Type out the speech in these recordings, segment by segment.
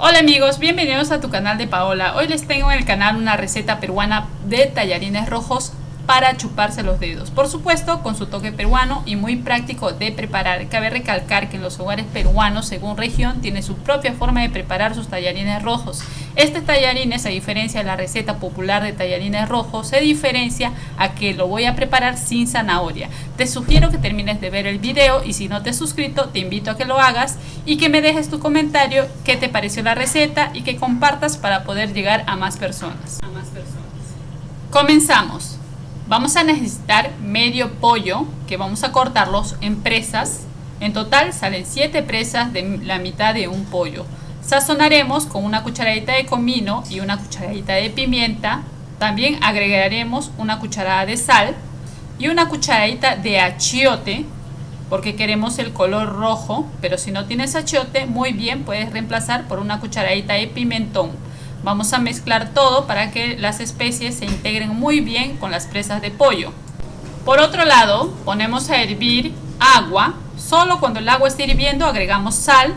Hola amigos, bienvenidos a tu canal de Paola. Hoy les tengo en el canal una receta peruana de tallarines rojos para chuparse los dedos. Por supuesto, con su toque peruano y muy práctico de preparar. Cabe recalcar que en los hogares peruanos, según región, tiene su propia forma de preparar sus tallarines rojos. Este tallarines, a diferencia de la receta popular de tallarines rojos, se diferencia a que lo voy a preparar sin zanahoria. Te sugiero que termines de ver el video y si no te has suscrito, te invito a que lo hagas y que me dejes tu comentario, qué te pareció la receta y que compartas para poder llegar a más personas. Comenzamos. Vamos a necesitar medio pollo que vamos a cortarlos en presas. En total salen 7 presas de la mitad de un pollo. Sazonaremos con una cucharadita de comino y una cucharadita de pimienta. También agregaremos una cucharada de sal y una cucharadita de achiote porque queremos el color rojo, pero si no tienes achiote, muy bien puedes reemplazar por una cucharadita de pimentón. Vamos a mezclar todo para que las especies se integren muy bien con las presas de pollo. Por otro lado, ponemos a hervir agua. Solo cuando el agua esté hirviendo agregamos sal.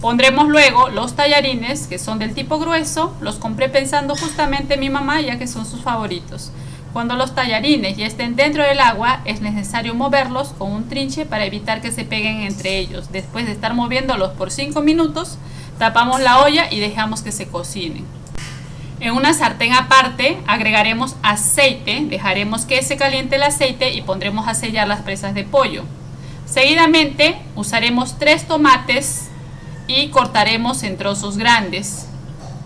Pondremos luego los tallarines, que son del tipo grueso. Los compré pensando justamente en mi mamá, ya que son sus favoritos. Cuando los tallarines ya estén dentro del agua, es necesario moverlos con un trinche para evitar que se peguen entre ellos. Después de estar moviéndolos por 5 minutos, tapamos la olla y dejamos que se cocinen. En una sartén aparte agregaremos aceite, dejaremos que se caliente el aceite y pondremos a sellar las presas de pollo. Seguidamente usaremos 3 tomates y cortaremos en trozos grandes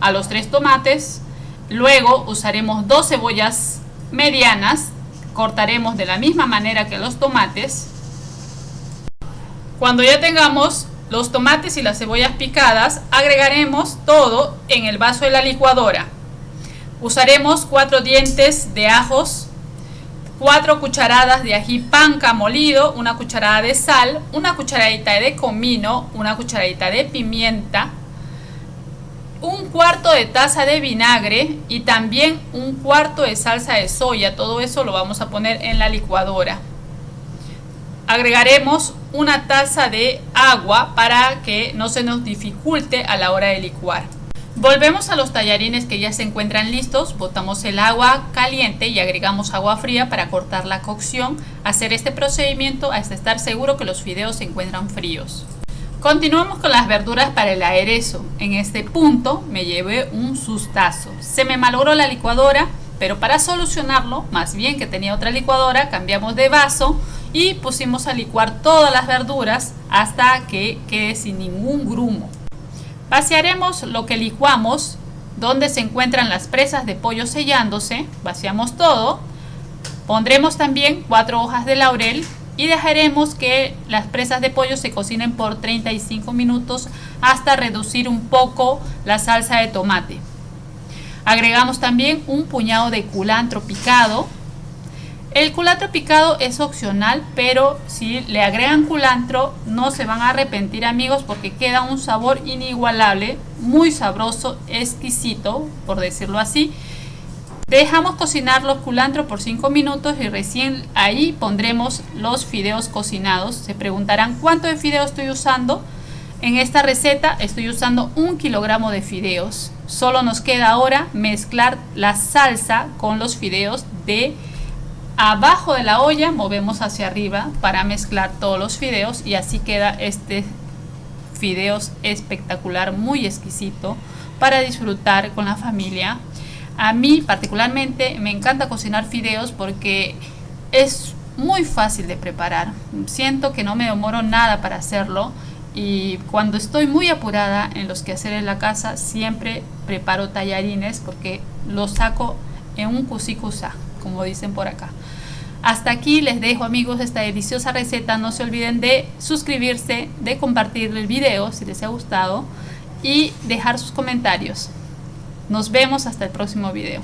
a los 3 tomates. Luego usaremos 2 cebollas medianas, cortaremos de la misma manera que los tomates. Cuando ya tengamos los tomates y las cebollas picadas, agregaremos todo en el vaso de la licuadora. Usaremos 4 dientes de ajos, 4 cucharadas de ají panca molido, una cucharada de sal, una cucharadita de comino, una cucharadita de pimienta, un cuarto de taza de vinagre y también un cuarto de salsa de soya. Todo eso lo vamos a poner en la licuadora. Agregaremos una taza de agua para que no se nos dificulte a la hora de licuar. Volvemos a los tallarines que ya se encuentran listos. Botamos el agua caliente y agregamos agua fría para cortar la cocción. Hacer este procedimiento hasta estar seguro que los fideos se encuentran fríos. Continuamos con las verduras para el aderezo. En este punto me llevé un sustazo. Se me malogró la licuadora, pero para solucionarlo, más bien que tenía otra licuadora, cambiamos de vaso y pusimos a licuar todas las verduras hasta que quede sin ningún grumo. Vaciaremos lo que licuamos, donde se encuentran las presas de pollo sellándose. Vaciamos todo. Pondremos también 4 hojas de laurel y dejaremos que las presas de pollo se cocinen por 35 minutos hasta reducir un poco la salsa de tomate. Agregamos también un puñado de culantro picado. El culantro picado es opcional, pero si le agregan culantro no se van a arrepentir, amigos, porque queda un sabor inigualable, muy sabroso, exquisito, por decirlo así. Dejamos cocinar los culantros por 5 minutos y recién ahí pondremos los fideos cocinados. Se preguntarán cuánto de fideos estoy usando. En esta receta estoy usando 1 kilogramo de fideos. Solo nos queda ahora mezclar la salsa con los fideos de abajo de la olla. Movemos hacia arriba para mezclar todos los fideos y así queda este fideos espectacular, muy exquisito para disfrutar con la familia. A mí particularmente me encanta cocinar fideos porque es muy fácil de preparar. Siento que no me demoro nada para hacerlo y cuando estoy muy apurada en los quehaceres de la casa siempre preparo tallarines porque los saco en un cusi-cusa, como dicen por acá. Hasta aquí les dejo, amigos, esta deliciosa receta. No se olviden de suscribirse, de compartir el video si les ha gustado y dejar sus comentarios. Nos vemos hasta el próximo video.